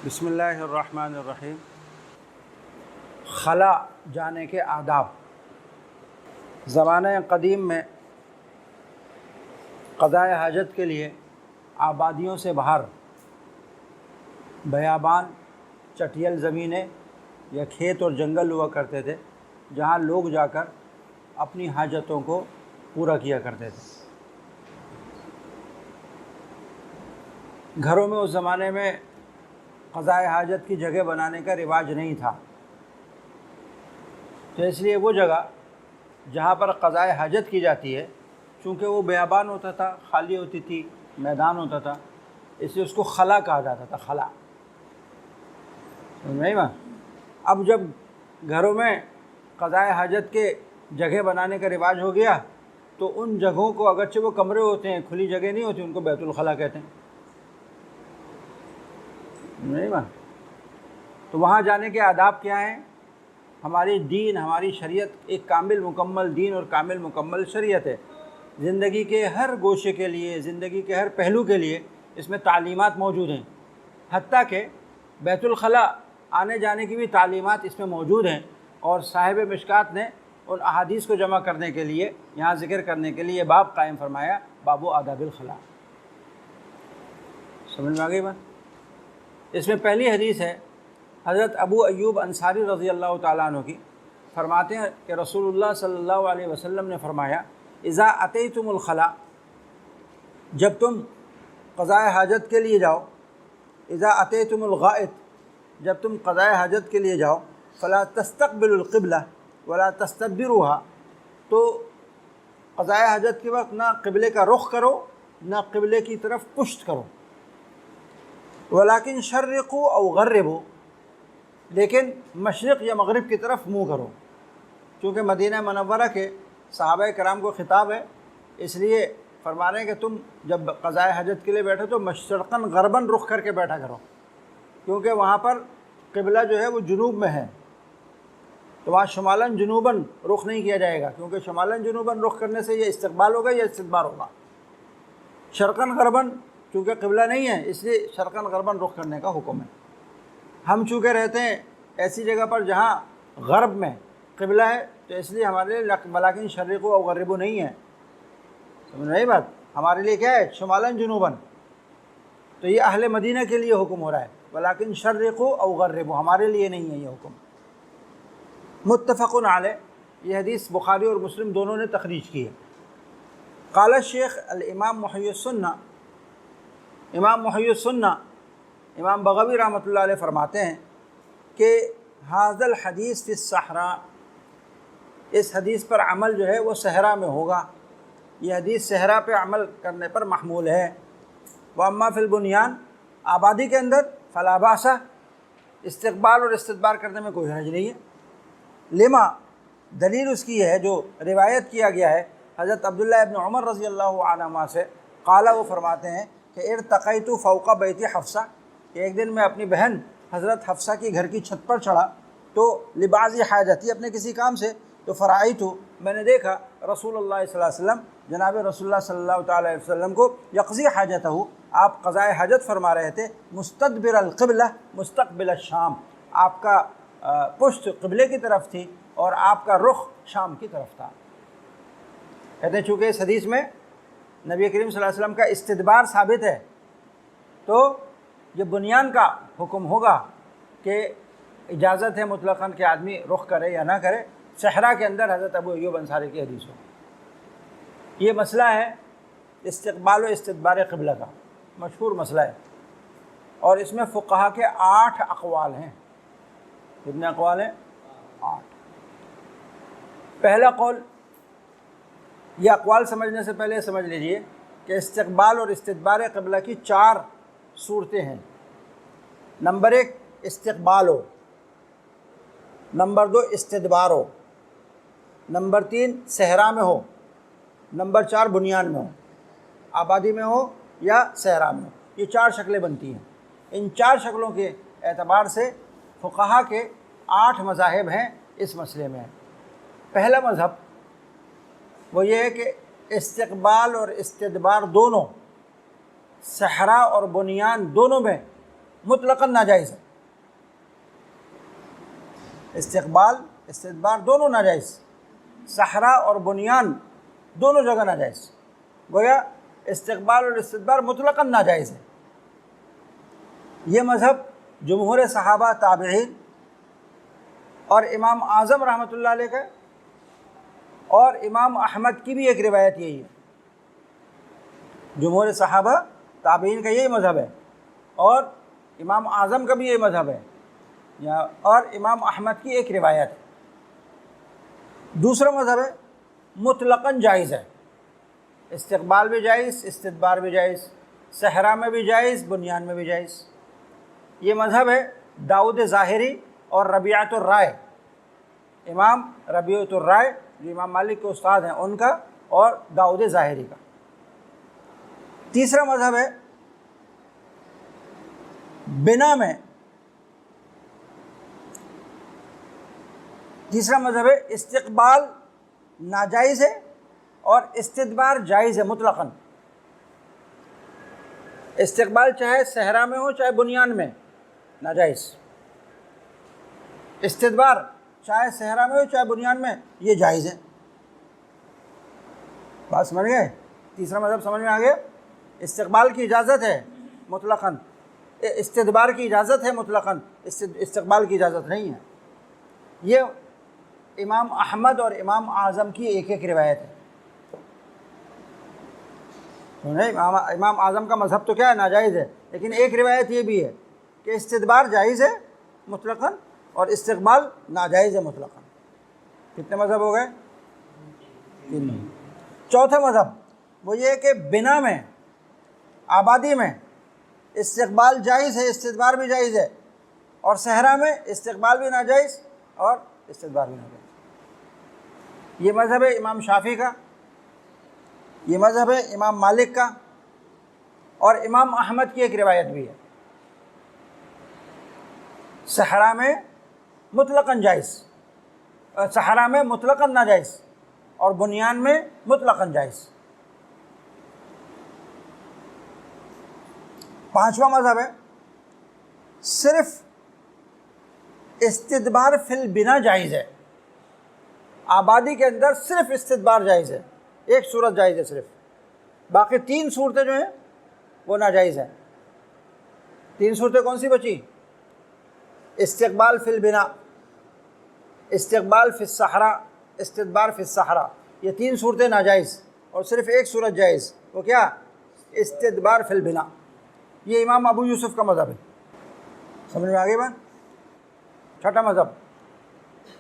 بسم اللہ الرحمن الرحیم۔ خلا جانے کے آداب۔ زمانہ قدیم میں قضاء حاجت کے لیے آبادیوں سے باہر بیابان، چٹیل زمینیں یا کھیت اور جنگل ہوا کرتے تھے، جہاں لوگ جا کر اپنی حاجتوں کو پورا کیا کرتے تھے۔ گھروں میں اس زمانے میں قضاء حاجت کی جگہ بنانے کا رواج نہیں تھا، تو اس لیے وہ جگہ جہاں پر قضاء حاجت کی جاتی ہے، چونکہ وہ بیابان ہوتا تھا، خالی ہوتی تھی، میدان ہوتا تھا، اس لیے اس کو خلا کہا جاتا تھا۔ خلا نہیں نا؟ اب جب گھروں میں قضاء حاجت کے جگہ بنانے کا رواج ہو گیا، تو ان جگہوں کو، اگرچہ وہ کمرے ہوتے ہیں، کھلی جگہ نہیں ہوتی، ان کو بیت الخلا کہتے ہیں، نہیں نا؟ تو وہاں جانے کے آداب کیا ہیں؟ ہماری دین، ہماری شریعت ایک کامل مکمل دین اور کامل مکمل شریعت ہے۔ زندگی کے ہر گوشے کے لیے، زندگی کے ہر پہلو کے لیے اس میں تعلیمات موجود ہیں، حتیٰ کہ بیت الخلا آنے جانے کی بھی تعلیمات اس میں موجود ہیں، اور صاحب مشکات نے ان احادیث کو جمع کرنے کے لیے، یہاں ذکر کرنے کے لیے باب قائم فرمایا، باب آداب الخلا۔ سمجھ میں آ گئی بات؟ اس میں پہلی حدیث ہے حضرت ابو ایوب انصاری رضی اللہ تعالیٰ عنہ کی، فرماتے ہیں کہ رسول اللہ صلی اللہ علیہ وسلم نے فرمایا، اذا اتیتم الخلا، جب تم قضاء حاجت کے لیے جاؤ، اذا اتیتم الغائط، جب تم قضاء حاجت کے لیے جاؤ، فلا تستقبلوا القبلہ ولا تستدبروها، تو قضاء حاجت کے وقت نہ قبلے کا رخ کرو، نہ قبلے کی طرف پشت کرو، ولیکن شرقوا او غربوا، لیکن مشرق یا مغرب کی طرف منہ کرو، چونکہ مدینہ منورہ کے صحابہ کرام کو خطاب ہے، اس لیے فرما رہے ہیں کہ تم جب قضاء حاجت کے لیے بیٹھو تو مشرقاً غرباً رخ کر کے بیٹھا کرو، کیونکہ وہاں پر قبلہ جو ہے وہ جنوب میں ہے، تو وہاں شمالاً جنوباً رخ نہیں کیا جائے گا، کیونکہ شمالاً جنوباً رخ کرنے سے یہ استقبال ہوگا یا استدبار ہوگا۔ شرقاً غرباً چونکہ قبلہ نہیں ہے، اس لیے شرقاً غرباً رخ کرنے کا حکم ہے۔ ہم چونکہ رہتے ہیں ایسی جگہ پر جہاں غرب میں قبلہ ہے، تو اس لیے ہمارے لیے ولیکن شرقوا او غربوا نہیں ہے، سمجھ رہی بات؟ ہمارے لیے کیا ہے؟ شمالاً جنوباً، تو یہ اہل مدینہ کے لیے حکم ہو رہا ہے، ولیکن شرقوا او غربوا، ہمارے لیے نہیں ہے یہ حکم۔ متفق علیہ، یہ حدیث بخاری اور مسلم دونوں نے تخریج کی ہے۔ قال الشیخ الامام محی السنہ، امام محی السنہ امام بغوی رحمۃ اللہ علیہ فرماتے ہیں کہ ھذا الحدیث فی الصحراء، اس حدیث پر عمل جو ہے وہ صحرا میں ہوگا، یہ حدیث صحرا پہ عمل کرنے پر محمول ہے۔ واما فی البنیان، آبادی کے اندر، فلا باس، استقبال اور استدبار کرنے میں کوئی حرج نہیں ہے۔ لما، دلیل اس کی ہے جو روایت کیا گیا ہے حضرت عبداللہ ابن عمر رضی اللہ عنہما سے، قال، وہ فرماتے ہیں کہ ارتقیت فوق بیت حفصہ، کہ ایک دن میں اپنی بہن حضرت حفصہ کی گھر کی چھت پر چڑھا، تو لبعض حاجتی، اپنے کسی کام سے، تو فرأیت، میں نے دیکھا رسول اللہ صلی اللہ علیہ وسلم، جناب رسول اللہ صلی اللہ تعالیٰ علیہ وسلم کو، یقضی حاجتہ، آپ قضاء حاجت فرما رہے تھے، مستدبر القبلہ مستقبل الشام، آپ کا پشت قبلے کی طرف تھی اور آپ کا رخ شام کی طرف تھا۔ کہتے ہیں چونکہ اس حدیث میں نبی کریم صلی اللہ علیہ وسلم کا استدبار ثابت ہے، تو یہ بنیان کا حکم ہوگا کہ اجازت ہے مطلقاً کہ آدمی رخ کرے یا نہ کرے۔ صحرا کے اندر حضرت ابو ایوب انصاری کی حدیث ہو، یہ مسئلہ ہے استقبال و استدبار قبلہ کا، مشہور مسئلہ ہے، اور اس میں فقہا کے 8 اقوال ہیں۔ کتنے اقوال ہیں؟ 8۔ پہلا قول، یہ اقوال سمجھنے سے پہلے سمجھ لیجئے کہ استقبال اور استدبار قبلہ کی 4 صورتیں ہیں۔ نمبر 1 استقبال ہو، نمبر 2 استدبار ہو، نمبر 3 صحرا میں ہو، نمبر 4 بنیان میں ہو، آبادی میں ہو یا صحرا میں ہو، یہ 4 شکلیں بنتی ہیں۔ ان 4 شکلوں کے اعتبار سے فقہا کے 8 مذاہب ہیں اس مسئلے میں۔ پہلا مذہب وہ یہ ہے کہ استقبال اور استدبار دونوں، صحرا اور بنیان دونوں میں مطلقاً ناجائز ہے۔ استقبال استدبار دونوں ناجائز، صحرا اور بنیان دونوں جگہ ناجائز، گویا استقبال اور استدبار مطلقاً ناجائز ہے۔ یہ مذہب جمہور صحابہ، تابعین اور امام اعظم رحمۃ اللہ علیہ کا، اور امام احمد کی بھی ایک روایت یہی ہے۔ جمہور صحابہ تابعین کا یہی مذہب ہے، اور امام اعظم کا بھی یہی مذہب ہے، اور امام احمد کی ایک روایت ہے۔ دوسرا مذہب ہے مطلقاً جائز ہے، استقبال بھی جائز، استدبار بھی جائز، صحرا میں بھی جائز، بنیان میں بھی جائز۔ یہ مذہب ہے داؤد ظاہری اور ربیعۃ الرائے، امام ربیعۃ الرائے جو امام مالک کے استاد ہیں ان کا، اور داؤد ظاہری کا۔ تیسرا مذہب ہے بنا میں، تیسرا مذہب ہے استقبال ناجائز ہے اور استدبار جائز ہے مطلقاً۔ استقبال چاہے صحرا میں ہو چاہے بنیان میں ناجائز، استدبار چاہے صحرا میں ہو چاہے بنیان میں یہ جائز ہے۔ بات سمجھ گئے؟ تیسرا مذہب سمجھ میں آ گیا؟ استقبال کی اجازت ہے مطلقاً، استدبار کی اجازت ہے مطلقاً، استقبال کی اجازت نہیں ہے۔ یہ امام احمد اور امام اعظم کی ایک ایک روایت ہے۔ امام اعظم کا مذہب تو کیا ہے؟ ناجائز ہے، لیکن ایک روایت یہ بھی ہے کہ استدبار جائز ہے مطلقاً اور استقبال ناجائز ہے مطلقاً۔ کتنے مذہب ہو گئے؟ تین۔ چوتھا مذہب وہ یہ ہے کہ بنا میں، آبادی میں استقبال جائز ہے، استدبار بھی جائز ہے، اور صحرا میں استقبال بھی ناجائز اور استدبار بھی ناجائز۔ یہ مذہب ہے امام شافعی کا، یہ مذہب ہے امام مالک کا، اور امام احمد کی ایک روایت بھی ہے۔ صحرا میں مطلقاً جائز، صحرا میں مطلقاً ناجائز، اور بنیان میں مطلقاً جائز۔ پانچواں مذہب ہے صرف استدبار فی البنا جائز ہے، آبادی کے اندر صرف استدبار جائز ہے، ایک صورت جائز ہے صرف، باقی تین صورتیں جو ہیں وہ ناجائز ہیں۔ تین صورتیں کون سی بچی؟ استقبال فی البنا، استقبال فی الصحرا، استدبار فی الصحرا، یہ تین صورتیں ناجائز، اور صرف ایک صورت جائز، وہ کیا؟ استدبار فی البنا۔ یہ امام ابو یوسف کا مذہب ہے۔ سمجھ میں آگئی بات؟ چھٹا مذہب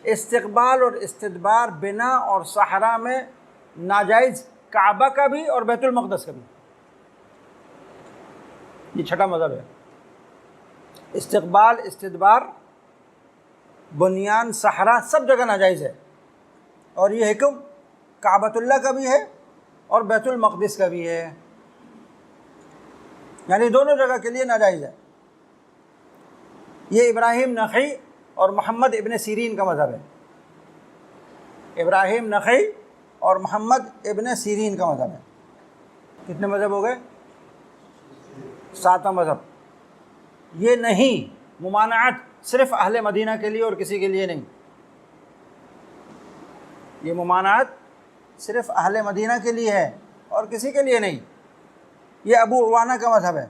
استقبال اور استدبار بنا اور صحرا میں ناجائز، کعبہ کا بھی اور بیت المقدس کا بھی۔ یہ چھٹا مذہب ہے۔ استقبال، استدبار، بنیان، صحرا سب جگہ ناجائز ہے، اور یہ حکم کعبۃ اللہ کا بھی ہے اور بیت المقدس کا بھی ہے، یعنی دونوں جگہ کے لیے ناجائز ہے۔ یہ ابراہیم نخعی اور محمد ابن سیرین کا مذہب ہے۔ ابراہیم نخعی اور محمد ابن سیرین کا مذہب ہے۔ کتنے مذہب ہو گئے؟ ساتواں مذہب۔ یہ نہیں، ممانعت صرف اہل مدینہ کے لیے اور کسی کے لیے نہیں، یہ ممانعت صرف اہل مدینہ کے لیے ہے اور کسی کے لیے نہیں۔ یہ ابو عوانہ کا مذہب ہے،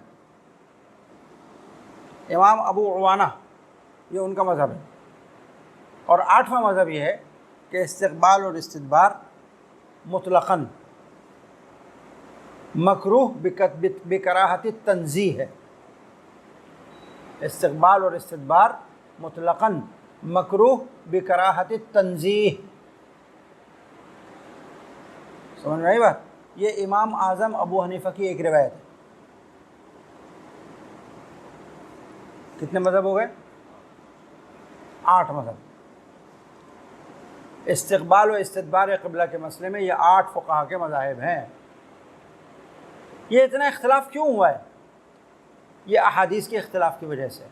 امام ابو عوانہ، یہ ان کا مذہب ہے۔ اور آٹھواں مذہب یہ ہے کہ استقبال اور استدبار مطلقاً مکروہ بکراہت التنزیہ ہے۔ استقبال اور استدبار مطلقاً مکروہ بکراہت التنزیہ۔ سمجھ میں آئی بات؟ یہ امام اعظم ابو حنیفہ کی ایک روایت ہے۔ کتنے مذہب ہو گئے؟ 8 مذہب۔ استقبال و استدبار قبلہ کے مسئلے میں یہ 8 فقہا کے مذاہب ہیں۔ یہ اتنا اختلاف کیوں ہوا ہے؟ یہ احادیث کے اختلاف کی وجہ سے۔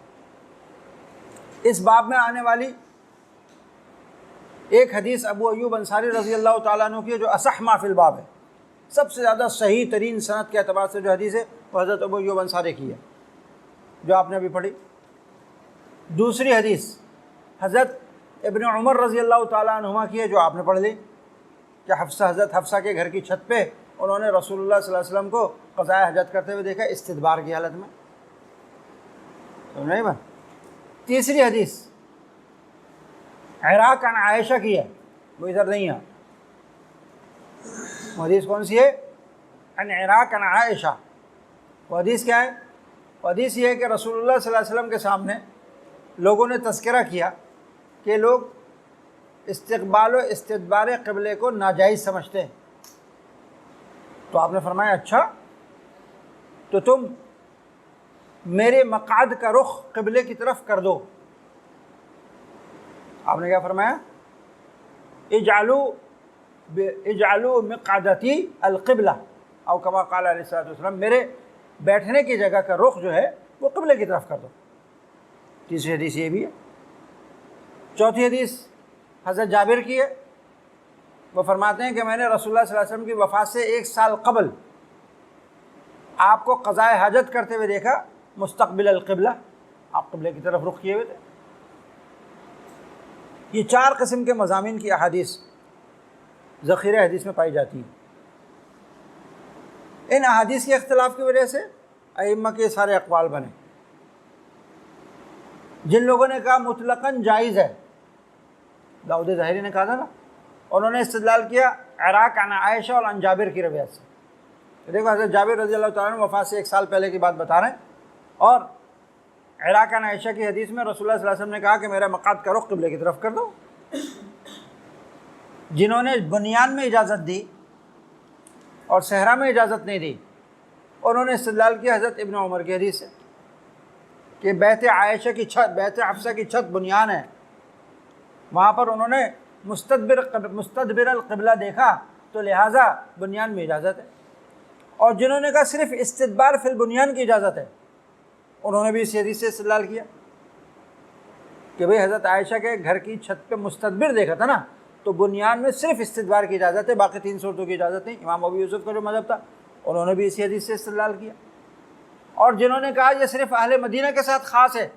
اس باب میں آنے والی ایک حدیث ابو ایوب انصاری رضی اللہ تعالیٰ عنہ کی ہے، جو اصح ما فی الباب ہے، سب سے زیادہ صحیح ترین سند کے اعتبار سے جو حدیث ہے وہ حضرت ابو ایوب انصاری کی ہے۔ جو آپ نے ابھی پڑھی۔ دوسری حدیث حضرت ابن عمر رضی اللہ تعالیٰ عنہما کی ہے جو آپ نے پڑھ لی کہ حضرت حفصہ کے گھر کی چھت پہ انہوں نے رسول اللہ صلی اللہ علیہ وسلم کو قضاء حاجت کرتے ہوئے دیکھا استدبار کی حالت میں، نہیں بات۔ تیسری حدیث عراق عن عائشہ کی ہے، وہ ادھر نہیں ہے، وہ حدیث کون سی ہے؟ عن عراق عن عائشہ۔ وہ حدیث کیا ہے؟ وہ حدیث یہ ہے کہ رسول اللہ صلی اللہ علیہ وسلم کے سامنے لوگوں نے تذکرہ کیا کہ لوگ استقبال و استدبار قبلے کو ناجائز سمجھتے ہیں، تو آپ نے فرمایا اچھا تو تم میرے مقعد کا رخ قبلے کی طرف کر دو۔ آپ نے کیا فرمایا؟ اجعلوا مقعدتی القبلہ او کما قال علیہ الصلوۃ والسلام، میرے بیٹھنے کی جگہ کا رخ جو ہے وہ قبلے کی طرف کر دو۔ تیسری حدیث یہ بھی ہے۔ چوتھی حدیث حضرت جابر کی ہے، وہ فرماتے ہیں کہ میں نے رسول اللہ صلی اللہ علیہ وسلم کی وفات سے 1 سال قبل آپ کو قضاء حاجت کرتے ہوئے دیکھا مستقبل القبلہ، آپ قبلے کی طرف رخ کیے ہوئے تھے۔ یہ 4 قسم کے مضامین کی احادیث ذخیرہ حدیث میں پائی جاتی ہیں۔ ان احادیث کے اختلاف کی وجہ سے ائمہ کے سارے اقوال بنے۔ جن لوگوں نے کہا مطلقاً جائز ہے، داؤد ظاہری نے کہا تھا نا، انہوں نے استدلال کیا عراق عن عائشہ اور عن جابر کی روایت سے۔ دیکھو حضرت جابر رضی اللہ تعالیٰ عنہ وفات سے 1 سال پہلے کی بات بتا رہے ہیں، اور عراق عن عائشہ کی حدیث میں رسول اللہ صلی اللہ علیہ وسلم نے کہا کہ میرا مقعد کا رخ قبلے کی طرف کر دو۔ جنہوں نے بنیان میں اجازت دی اور صحرا میں اجازت نہیں دی، انہوں نے استدلال کیا حضرت ابن عمر کی حدیث سے کہ بیت عائشہ کی چھت، بیت حفصہ کی چھت بنیان ہے، وہاں پر انہوں نے مستدبر القبلہ دیکھا تو لہٰذا بنیان میں اجازت ہے۔ اور جنہوں نے کہا صرف استدبار فی البنیان کی اجازت ہے، انہوں نے بھی اس حدیث سے استدلال کیا کہ بھئی حضرت عائشہ کے گھر کی چھت پہ مستدبر دیکھا تھا نا، تو بنیان میں صرف استدبار کی اجازت ہے، باقی 3 صورتوں کی اجازت نہیں۔ امام ابو یوسف کا جو مذہب تھا انہوں نے بھی اسی حدیث سے استدلال کیا۔ اور جنہوں نے کہا یہ صرف اہل مدینہ کے ساتھ خاص ہے،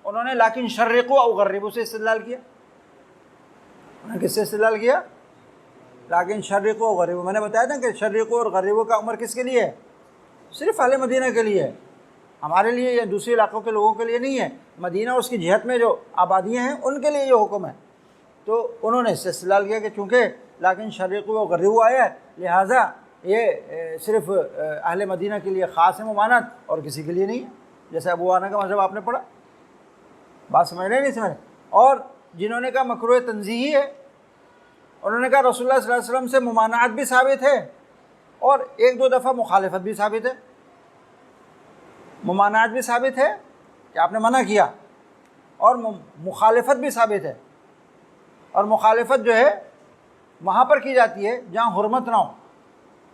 انہوں نے لیکن شرقوا او غربوا سے استدلال کیا۔ انہوں نے کس سے استدلال کیا؟ لیکن شرقوا او غربوا۔ میں نے بتایا تھا کہ شرقوا اور غربوا کا عمر کس کے لیے ہے؟ صرف اہل مدینہ کے لیے ہے، ہمارے لیے یا دوسرے علاقوں کے لوگوں کے لیے نہیں ہے۔ مدینہ اور اس کی جہت میں جو آبادیاں ہیں ان کے لیے یہ حکم ہے۔ تو انہوں نے اس سے استدلال کیا کہ چونکہ لیکن شرقوا و غربوا آیا ہے، لہٰذا یہ صرف اہل مدینہ کے لیے خاص ہے ممانعت اور کسی کے لیے نہیں ہے، جیسے ابو حنیفہ کا مذہب آپ نے پڑھا۔ بات سمجھ رہے نہیں سمجھ رہے؟ اور جنہوں نے کہا مکروہ تنزیہی ہے، انہوں نے کہا رسول اللہ صلی اللہ علیہ وسلم سے ممانعت بھی ثابت ہے اور 1-2 دفعہ مخالفت بھی ثابت ہے۔ ممانعت بھی ثابت ہے کہ آپ نے منع کیا، اور مخالفت بھی ثابت ہے۔ اور مخالفت جو ہے وہاں پر کی جاتی ہے جہاں حرمت نہ ہو۔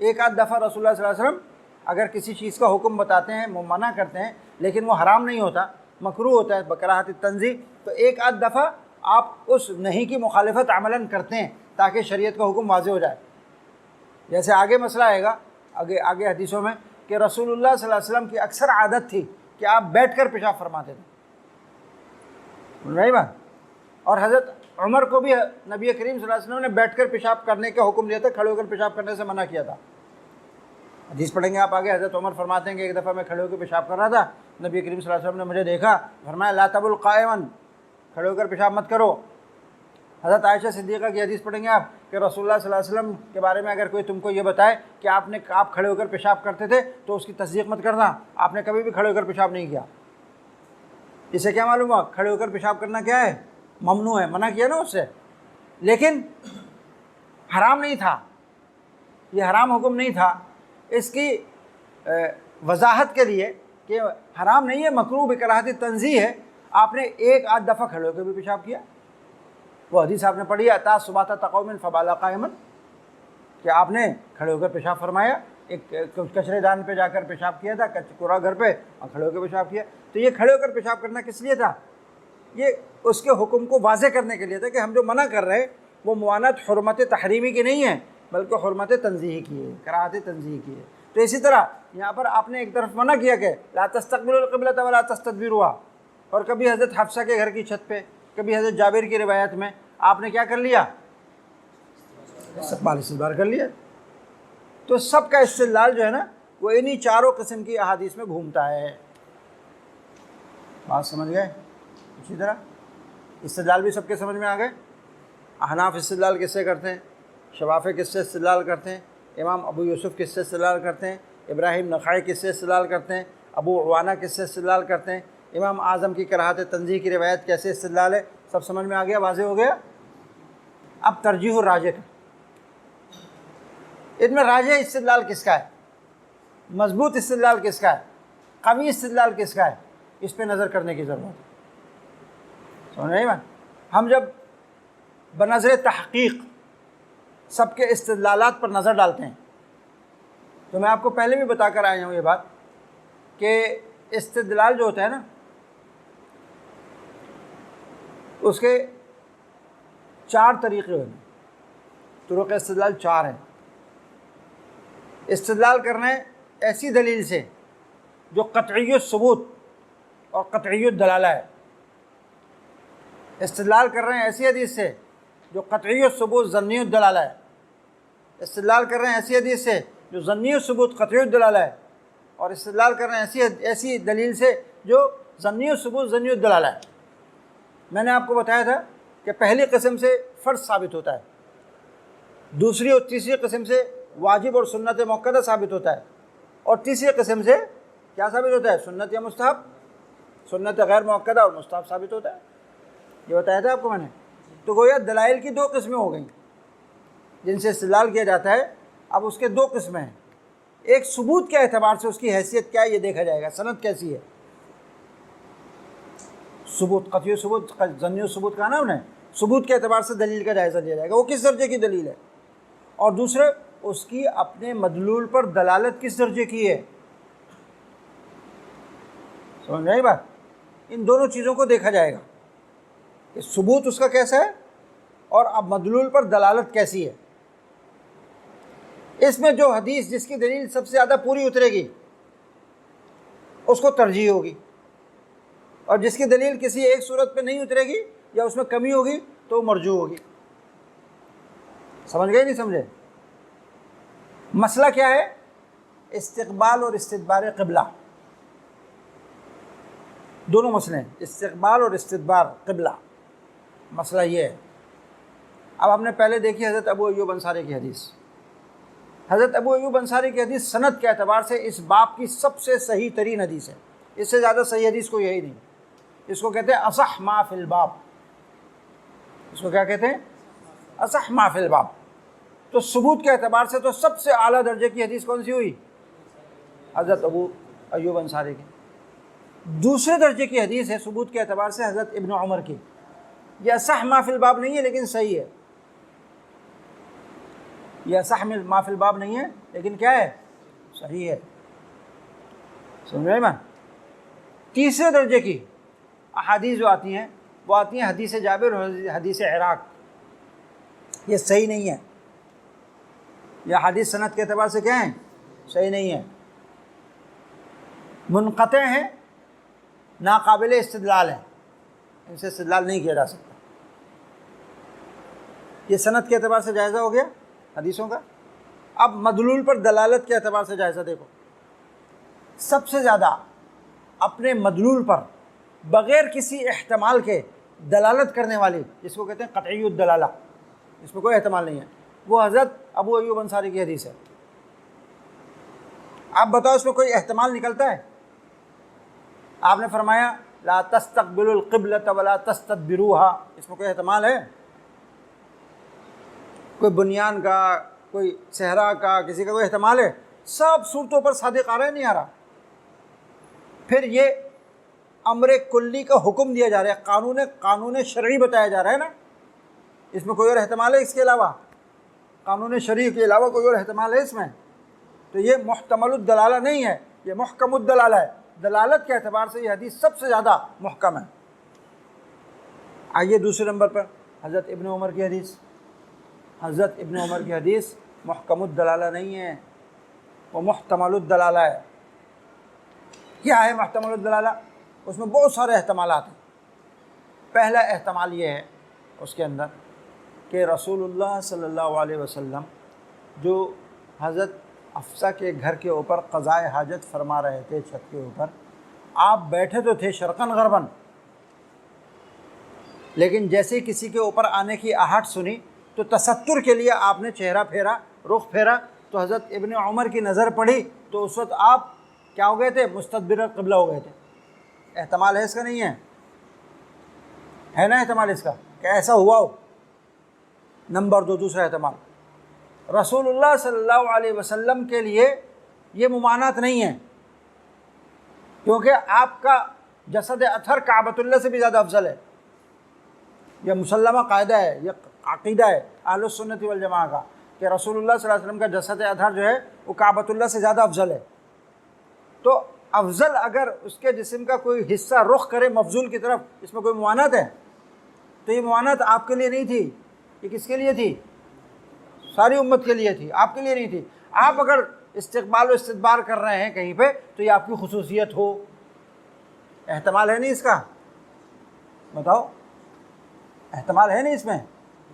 1-8 دفعہ رسول اللہ صلی اللہ علیہ وسلم اگر کسی چیز کا حکم بتاتے ہیں، منع کرتے ہیں، لیکن وہ حرام نہیں ہوتا، مکروہ ہوتا ہے بکراہت التنزیہ، تو 1-8 دفعہ آپ اس نہیں کی مخالفت عملاً کرتے ہیں تاکہ شریعت کا حکم واضح ہو جائے۔ جیسے آگے مسئلہ آئے گا آگے حدیثوں میں کہ رسول اللہ صلی اللہ علیہ وسلم کی اکثر عادت تھی کہ آپ بیٹھ کر پیشاب فرماتے تھے، نہیں بات؟ اور حضرت عمر کو بھی نبی کریم صلی اللہ علیہ وسلم نے بیٹھ کر پیشاب کرنے کا حکم دیا تھا، کھڑے ہو کر پیشاب کرنے سے منع کیا تھا۔ حدیث پڑھیں گے آپ آگے، حضرت عمر فرماتے ہیں کہ 1 دفعہ میں کھڑے ہو کر پیشاب کر رہا تھا، نبی کریم صلی اللہ علیہ وسلم نے مجھے دیکھا، فرمایا لا تبل قائما، کھڑے ہو کر پیشاب مت کرو۔ حضرت عائشہ صدیقہ کی حدیث پڑھیں گے آپ کہ رسول اللہ صلی اللہ علیہ وسلم کے بارے میں اگر کوئی تم کو یہ بتائے کہ آپ کھڑے ہو کر پیشاب کرتے تھے تو اس کی تصدیق مت کرنا، آپ نے کبھی بھی کھڑے ہو کر پیشاب نہیں کیا۔ اسے کیا معلوم ہوا؟ کھڑے ہو کر پیشاب کرنا کیا ہے؟ ممنوع ہے، منع کیا نا اس سے، لیکن حرام نہیں تھا، یہ حرام حکم نہیں تھا۔ اس کی وضاحت کے لیے کہ حرام نہیں ہے، مکروہ بکراہت تنزیہ ہے، آپ نے 1-8 دفعہ کھڑے ہو کر بھی پیشاب کیا۔ وہ حدیث آپ نے پڑھی ہے اتا صبات تقوم فبال قائما، کہ آپ نے کھڑے ہو کر پیشاب فرمایا، ایک کچرے دان پہ جا کر پیشاب کیا تھا، کوڑا گھر پہ، اور کھڑے ہو کر پیشاب کیا۔ تو یہ کھڑے ہو کر پیشاب کرنا کس لیے تھا؟ یہ اس کے حکم کو واضح کرنے کے لیے تھا کہ ہم جو منع کر رہے ہیں وہ موانعت حرمت تحریمی کی نہیں ہے بلکہ حرمت تنزیہی کی ہے، کراہت تنزیہی کی ہے۔ تو اسی طرح یہاں پر آپ نے ایک طرف منع کیا کہ لا تستقبلوا القبلۃ ولا تستدبروها، اور کبھی حضرت حفصہ کے گھر کی چھت پہ، کبھی حضرت جابر کی روایت میں آپ نے کیا کر لیا؟ استقبال کر لیا۔ تو سب کا استدلال جو ہے نا وہ انہی چاروں قسم کی احادیث میں گھومتا ہے۔ بات سمجھ گئے؟ اسی طرح استدلال بھی سب کے سمجھ میں آ گئے۔ احناف استدلال کس سے کرتے ہیں، شوافع کس سے استدلال کرتے ہیں، امام ابو یوسف کس سے استدلال کرتے ہیں، ابراہیم نخعی کس سے استدلال کرتے ہیں، ابو عوانہ کس سے استدلال کرتے ہیں، امام اعظم کی کراہت تنزیہ کی روایت کیسے استدلال ہے، سب سمجھ میں آ گیا، واضح ہو گیا۔ اب ترجیح الراجح کا، ان میں راجح استدلال کس کا ہے، مضبوط استدلال کس کا ہے، قوی استدلال کس کا ہے، اس پہ نظر کرنے کی ضرورت ہے۔ سمجھ رہے ہیں؟ ہم جب بنظر تحقیق سب کے استدلالات پر نظر ڈالتے ہیں تو میں آپ کو پہلے بھی بتا کر آیا ہوں یہ بات کہ استدلال جو ہوتا ہے نا اس کے 4 طریقے ہوتے ہیں، طرق استدلال 4 ہیں۔ استدلال کرنا ہے ایسی دلیل سے جو قطعی الثبوت اور قطعی الدلالہ ہے، استدلال کر رہے ہیں ایسی حدیث سے جو قطعی الثبوت ظنی الدلالہ ہے، استدلال کر رہے ہیں ایسی حدیث سے جو ظنی الثبوت قطعی الدلالہ ہے، اور استدلال کر رہے ہیں ایسی دلیل سے جو ظنی الثبوت ظنی الدلالہ ہے۔ میں نے آپ کو بتایا تھا کہ پہلی قسم سے فرض ثابت ہوتا ہے، دوسری اور تیسری قسم سے واجب اور سنت مؤکدہ ثابت ہوتا ہے، اور تیسری قسم سے کیا ثابت ہوتا ہے؟ سنت یا مستحب، سنت غیر مؤکدہ اور مستحب ثابت ہوتا ہے۔ یہ بتایا تھا آپ کو میں نے۔ تو گویا دلائل کی 2 قسمیں ہو گئیں جن سے استدلال کیا جاتا ہے۔ اب اس کے 2 قسمیں ہیں، ایک ثبوت کے اعتبار سے اس کی حیثیت کیا ہے یہ دیکھا جائے گا، سند کیسی ہے، ثبوت، قطعی ثبوت، ظنی ثبوت کا نام ہے، ثبوت کے اعتبار سے دلیل کا جائزہ لیا جائے گا، وہ کس درجے کی دلیل ہے، اور دوسرے اس کی اپنے مدلول پر دلالت کس درجے کی ہے۔ سمجھ رہے ہیں بات؟ ان دونوں چیزوں کو دیکھا جائے گا کہ ثبوت اس کا کیسا ہے اور اب مدلول پر دلالت کیسی ہے۔ اس میں جو حدیث جس کی دلیل سب سے زیادہ پوری اترے گی اس کو ترجیح ہوگی، اور جس کی دلیل کسی ایک صورت پہ نہیں اترے گی یا اس میں کمی ہوگی تو وہ مرجوح ہوگی۔ سمجھ گئے نہیں سمجھے؟ مسئلہ کیا ہے؟ استقبال اور استدبار قبلہ، دونوں مسئلے ہیں، استقبال اور استدبار قبلہ، مسئلہ یہ ہے۔ اب ہم نے پہلے دیکھی حضرت ابو ایوب انصاری کی حدیث۔ حضرت ابو ایوب انصاری کی حدیث سند کے اعتبار سے اس باب کی سب سے صحیح ترین حدیث ہے، اس سے زیادہ صحیح حدیث کوئی ہے ہی نہیں۔ اس کو کہتے ہیں اصح ما فی الباب، اس کو کیا کہتے ہیں؟ اصح ما فی الباب۔ تو ثبوت کے اعتبار سے تو سب سے اعلیٰ درجے کی حدیث کون سی ہوئی؟ حضرت ابو ایوب انصاری کی۔ دوسرے درجے کی حدیث ہے ثبوت کے اعتبار سے حضرت ابن عمر کی، یہ اصح ما فی الباب نہیں ہے لیکن صحیح ہے، یہ اصح ما فی الباب نہیں ہے لیکن کیا ہے؟ صحیح ہے۔ سمجھ رہے ہیں؟ تیسرے درجے کی احادیث جو آتی ہیں وہ آتی ہیں حدیث جابر اور حدیث عراق، یہ صحیح نہیں ہے، یہ حدیث سند کے اعتبار سے کیا ہیں؟ صحیح نہیں ہے، منقطع ہیں، ناقابل استدلال ہیں، ان سے استدلال نہیں کیا جا سکتا۔ یہ سند کے اعتبار سے جائزہ ہو گیا حدیثوں کا۔ اب مدلول پر دلالت کے اعتبار سے جائزہ دیکھو، سب سے زیادہ اپنے مدلول پر بغیر کسی احتمال کے دلالت کرنے والی، جس کو کہتے ہیں قطعی الدلالہ، اس میں کوئی احتمال نہیں ہے، وہ حضرت ابو ایوب انصاری کی حدیث ہے۔ آپ بتاؤ اس میں کوئی احتمال نکلتا ہے؟ آپ نے فرمایا لا تستقبلوا القبلۃ ولا تستدبروها، اس میں کوئی احتمال ہے؟ کوئی بنیان کا، کوئی صحرا کا، کسی کا کوئی احتمال ہے؟ سب صورتوں پر صادق آ رہا ہے، نہیں آ رہا؟ پھر یہ امر کلی کا حکم دیا جا رہا ہے، قانون شرعی بتایا جا رہا ہے نا، اس میں کوئی اور احتمال ہے اس کے علاوہ؟ قانون شرعی کے علاوہ کوئی اور احتمال ہے اس میں؟ تو یہ محتمل الدلالہ نہیں ہے، یہ محکم الدلالہ ہے، دلالت کے اعتبار سے یہ حدیث سب سے زیادہ محکم ہے۔ آئیے دوسرے نمبر پر حضرت ابن عمر کی حدیث۔ حضرت ابن عمر کی حدیث محکم الدلالہ نہیں ہے، وہ محتمل الدلالہ ہے۔ کیا ہے محتمل الدلالہ؟ اس میں بہت سارے احتمالات ہیں۔ پہلا احتمال یہ ہے اس کے اندر کہ رسول اللہ صلی اللہ علیہ وسلم جو حضرت حفصہ کے گھر کے اوپر قضائے حاجت فرما رہے تھے چھت کے اوپر، آپ بیٹھے تو تھے شرقاً غرباً، لیکن جیسے کسی کے اوپر آنے کی آہٹ سنی تو تستر کے لیے آپ نے چہرہ پھیرا، رخ پھیرا، تو حضرت ابن عمر کی نظر پڑی تو اس وقت آپ کیا ہو گئے تھے؟ مستدبر قبلہ ہو گئے تھے۔ احتمال ہے اس کا؟ نہیں ہے نا احتمال اس کا کہ ایسا ہوا ہو؟ نمبر 2، دوسرا احتمال، رسول اللہ صلی اللہ علیہ وسلم کے لیے یہ ممانعت نہیں ہے، کیونکہ آپ کا جسد اطہر کعبۃ اللہ سے بھی زیادہ افضل ہے۔ یہ مسلمہ قاعدہ ہے، یہ عقیدہ ہے اہل السنت والجماعہ کا کہ رسول اللہ صلی اللہ علیہ وسلم کا جسد اطہر جو ہے وہ کعبۃ اللہ سے زیادہ افضل ہے۔ تو افضل اگر اس کے جسم کا کوئی حصہ رخ کرے مفضول کی طرف، اس میں کوئی ممانعت ہے؟ تو یہ ممانعت آپ کے لیے نہیں تھی، یہ کس کے لیے تھی؟ ساری امت کے لیے تھی، آپ کے لیے نہیں تھی۔ آپ اگر استقبال و استدبار کر رہے ہیں کہیں پہ تو یہ آپ کی خصوصیت ہو۔ احتمال ہے نہیں اس کا؟ بتاؤ، احتمال ہے نہیں اس میں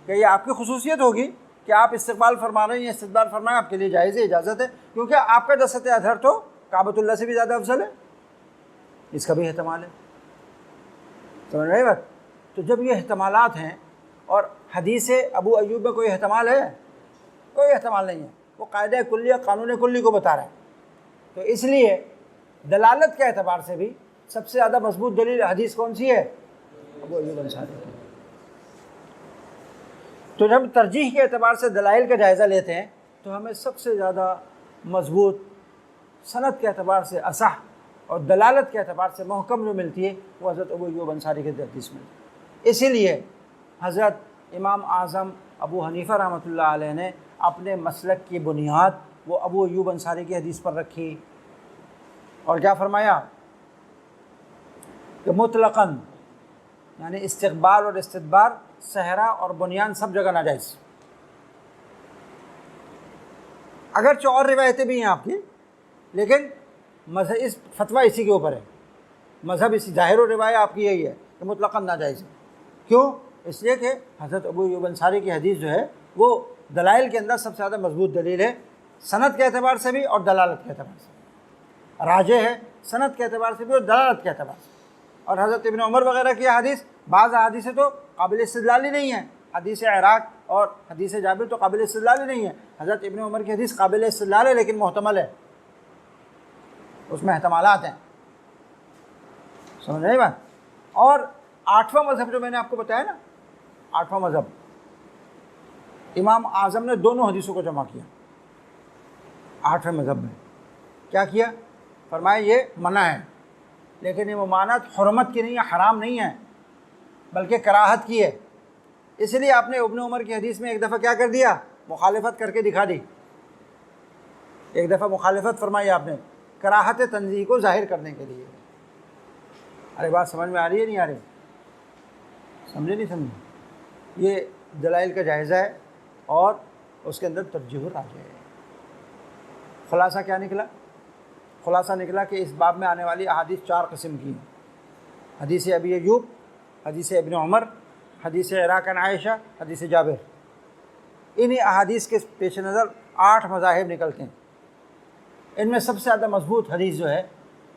کہ یہ آپ کی خصوصیت ہوگی کہ آپ استقبال فرما رہے ہیں یا استدبار فرما رہے ہیں، آپ کے لیے جائز ہے، اجازت ہے، کیونکہ آپ کا جسد اطہر تو کعبۃ اللہ سے بھی زیادہ افضل ہے۔ اس کا بھی احتمال ہے، سمجھ رہے بات؟ تو جب یہ احتمالات ہیں، اور حدیث ابو ایوب میں کوئی احتمال ہے؟ کوئی احتمال نہیں ہے، وہ قاعدہ کلیہ، قانون کلی کو بتا رہا ہے۔ تو اس لیے دلالت کے اعتبار سے بھی سب سے زیادہ مضبوط دلیل حدیث کون سی ہے؟ ابو ایوب انصاری کی۔ تو جب ترجیح کے اعتبار سے دلائل کا جائزہ لیتے ہیں تو ہمیں سب سے زیادہ مضبوط سند کے اعتبار سے اصح اور دلالت کے اعتبار سے محکم جو ملتی ہے وہ حضرت ابو ایوب انصاری کے حدیث میں۔ اسی لیے حضرت امام اعظم ابو حنیفہ رحمۃ اللہ علیہ نے اپنے مسلک کی بنیاد وہ ابو ایوب انصاری کی حدیث پر رکھی، اور کیا فرمایا کہ مطلقاً یعنی استقبال اور استدبار، صحرا اور بنیان سب جگہ ناجائز۔ اگرچہ اور روایتیں بھی ہیں آپ کی، لیکن مذہب اس فتویٰ اسی کے اوپر ہے، مذہب اسی، ظاہر و روایت آپ کی یہی ہے کہ مطلقاً ناجائز ہے۔ کیوں؟ اس لیے کہ حضرت ابو ایوب انصاری کی حدیث جو ہے وہ دلائل کے اندر سب سے زیادہ مضبوط دلیل ہے، سند کے اعتبار سے بھی اور دلالت کے اعتبار سے بھی راجح ہے، سند کے اعتبار سے بھی اور دلالت کے اعتبار سے۔ اور حضرت ابن عمر وغیرہ کی حدیث، بعض حدیثیں تو قابل استدلال ہی نہیں ہیں، حدیث عراق اور حدیث جابر تو قابل استدلال ہی نہیں ہے۔ حضرت ابن عمر کی حدیث قابل استدلال ہے لیکن محتمل ہے، اس میں احتمالات ہیں، سمجھ رہے بات؟ اور آٹھواں مذہب جو میں نے آپ کو بتایا نا، آٹھواں مذہب، امام اعظم نے دونوں حدیثوں کو جمع کیا آٹھویں مذہب میں۔ کیا کیا؟ فرمایا یہ منع ہے، لیکن یہ ممانعت حرمت کی نہیں ہے، حرام نہیں ہے، بلکہ کراہت کی ہے۔ اس لیے آپ نے ابن عمر کی حدیث میں ایک دفعہ کیا کر دیا؟ مخالفت کر کے دکھا دی، ایک دفعہ مخالفت فرمائی آپ نے کراہت تنزیہ کو ظاہر کرنے کے لیے۔ ارے بات سمجھ میں آ رہی ہے نہیں آ رہی؟ سمجھے نہیں سمجھے؟ یہ دلائل کا جائزہ ہے اور اس کے اندر ترجیح و راجح ہے۔ خلاصہ کیا نکلا؟ خلاصہ نکلا کہ اس باب میں آنے والی احادیث چار قسم کی ہیں: حدیث ابی ایوب، حدیث ابن عمر، حدیث عراق عن عائشہ، حدیث جابر۔ انہی احادیث کے پیش نظر 8 مذاہب نکلتے ہیں۔ ان میں سب سے زیادہ مضبوط حدیث جو ہے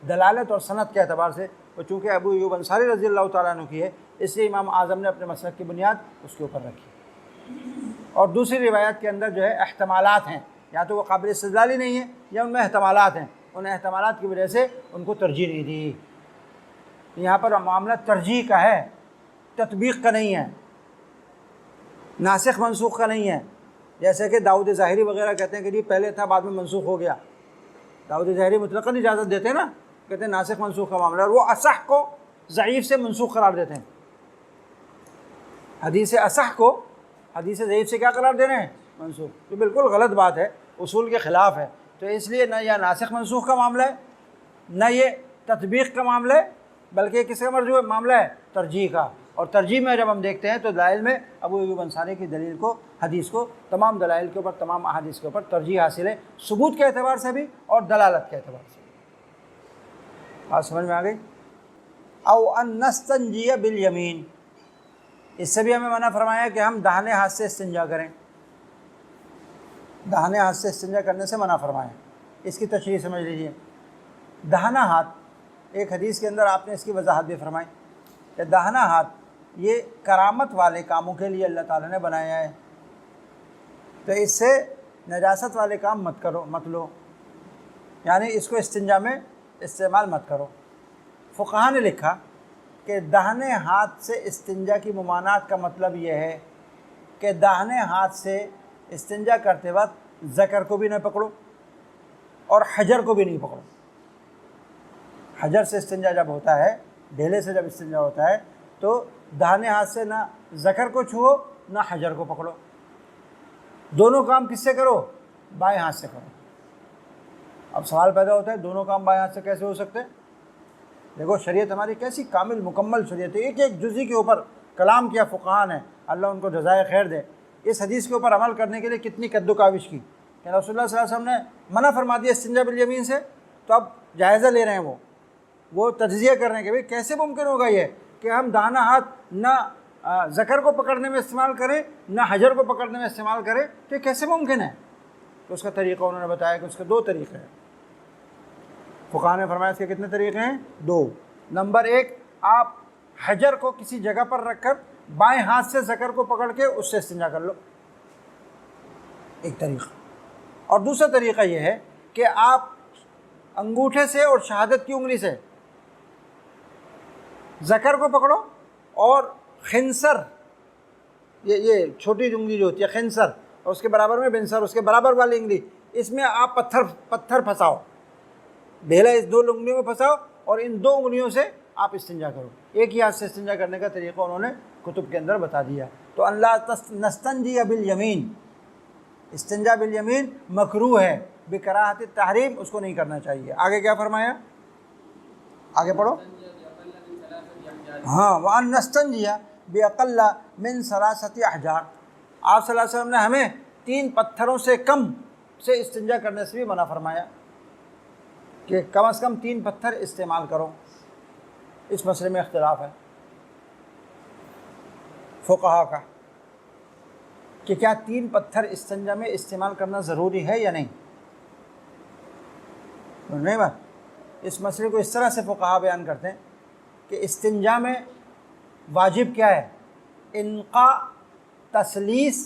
دلالت اور سند کے اعتبار سے، وہ چونکہ ابو ایوب انصاری رضی اللہ تعالیٰ عنہ کی ہے، اس لیے امام اعظم نے اپنے مسلک کی بنیاد اس کے اوپر رکھی۔ اور دوسری روایت کے اندر جو ہے احتمالات ہیں، یا تو وہ قابل استدلال ہی نہیں ہے یا ان میں احتمالات ہیں، ان احتمالات کی وجہ سے ان کو ترجیح نہیں دی۔ یہاں پر معاملہ ترجیح کا ہے، تطبیق کا نہیں ہے، ناسخ منسوخ کا نہیں ہے۔ جیسے کہ داؤد ظاہری وغیرہ کہتے ہیں کہ جی پہلے تھا بعد میں منسوخ ہو گیا۔ داؤد ظاہری مطلقاً اجازت دیتے ہیں نا، کہتے ہیں ناسخ منسوخ کا معاملہ، اور وہ اصح کو ضعیف سے منسوخ قرار دیتے ہیں۔ حدیث اصح کو حدیث ضعیف سے کیا قرار دے رہے ہیں؟ منسوخ، جو بالکل غلط بات ہے، اصول کے خلاف ہے۔ تو اس لیے نہ یہ ناسخ منسوخ کا معاملہ ہے، نہ یہ تطبیق کا معاملہ ہے، بلکہ کس کا معاملہ ہے؟ ترجیح کا۔ اور ترجیح میں جب ہم دیکھتے ہیں تو دلائل میں ابو ایوب انصاری کی دلیل کو، حدیث کو، تمام دلائل کے اوپر، تمام احادیث کے اوپر ترجیح حاصل ہے، ثبوت کے اعتبار سے بھی اور دلالت کے اعتبار سے بھی۔ بات سمجھ میں آ گئی؟ او ان نستنجی بالیمین، اس سے بھی ہمیں منع فرمایا کہ ہم داہنے ہاتھ سے استنجا کریں، داہنے ہاتھ سے استنجا کرنے سے منع فرمایا۔ اس کی تشریح سمجھ لیجئے۔ داہنا ہاتھ، ایک حدیث کے اندر آپ نے اس کی وضاحت بھی فرمائی کہ داہنا ہاتھ یہ کرامت والے کاموں کے لیے اللہ تعالیٰ نے بنایا ہے، تو اس سے نجاست والے کام مت کرو، مت لو، یعنی اس کو استنجا میں استعمال مت کرو۔ فقہا نے لکھا کہ داہنے ہاتھ سے استنجا کی ممانعت کا مطلب یہ ہے کہ داہنے ہاتھ سے استنجا کرتے وقت ذکر کو بھی نہ پکڑو اور حجر کو بھی نہیں پکڑو۔ حجر سے استنجا جب ہوتا ہے، ڈھیلے سے جب استنجا ہوتا ہے، تو داہنے ہاتھ سے نہ ذکر کو چھوؤ نہ حجر کو پکڑو۔ دونوں کام کس سے کرو؟ بائیں ہاتھ سے کرو۔ اب سوال پیدا ہوتا ہے دونوں کام بائیں ہاتھ سے کیسے ہو سکتے ہیں؟ دیکھو شریعت ہماری کیسی کامل مکمل شریعت ہے، ایک ایک جزی کے اوپر کلام کیا فقہا نے، اللہ ان کو جزائے خیر دے۔ اس حدیث کے اوپر عمل کرنے کے لیے کتنی کد و کاوش کی کہ رسول اللہ صلی اللہ علیہ وسلم نے منع فرما دیا استنجا بالیمین سے، تو اب جائزہ لے رہے ہیں وہ تجزیہ کر رہے ہیں کہ بھئی کیسے ممکن ہوگا یہ کہ ہم داہنا ہاتھ نہ ذکر کو پکڑنے میں استعمال کریں نہ حجر کو پکڑنے میں استعمال کریں، تو یہ کیسے ممکن ہے؟ تو اس کا طریقہ انہوں نے بتایا کہ اس کے دو طریقے ہیں۔ فقہا نے فرمایا اس کے کتنے طریقے ہیں؟ دو۔ نمبر ایک، آپ حجر کو کسی جگہ پر رکھ کر بائیں ہاتھ سے ذکر کو پکڑ کے اس سے استنجا کر لو، ایک طریقہ۔ اور دوسرا طریقہ یہ ہے کہ آپ انگوٹھے سے اور شہادت کی انگلی سے ذکر کو پکڑو اور خنصر، یہ چھوٹی انگلی جو ہوتی ہے خنصر، اور اس کے برابر میں بنصر، اس کے برابر والی انگلی، اس میں آپ پتھر پھنساؤ، ڈھیلا اس دو انگلیوں میں پھنساؤ اور ان دو انگلیوں سے آپ استنجا کرو۔ ایک ہی ہاتھ سے استنجا کرنے کا طریقہ انہوں نے کتب کے اندر بتا دیا۔ تو اللہ نستنجی بالیمین، استنجا بالیمین مکروہ ہے، بکراہت التحریم، اس کو نہیں کرنا چاہیے۔ آگے کیا فرمایا؟ آگے پڑھو۔ ہاں، وَأَن نَسْتَنْجِيَ بِأَقَلَّ مِنْ ثَلَاثَةِ أَحْجَارٍ، آپ صلی اللہ علیہ وسلم نے ہمیں 3 پتھروں سے کم سے استنجا کرنے سے بھی منع فرمایا کہ کم از کم 3 پتھر استعمال کرو۔ اس مسئلے میں اختلاف ہے فقہا کا کہ کیا 3 پتھر استنجا میں استعمال کرنا ضروری ہے یا نہیں۔ نہیں بات، اس مسئلے کو اس طرح سے فقہا بیان کرتے ہیں کہ استنجا میں واجب کیا ہے؟ انقاء، تسلیس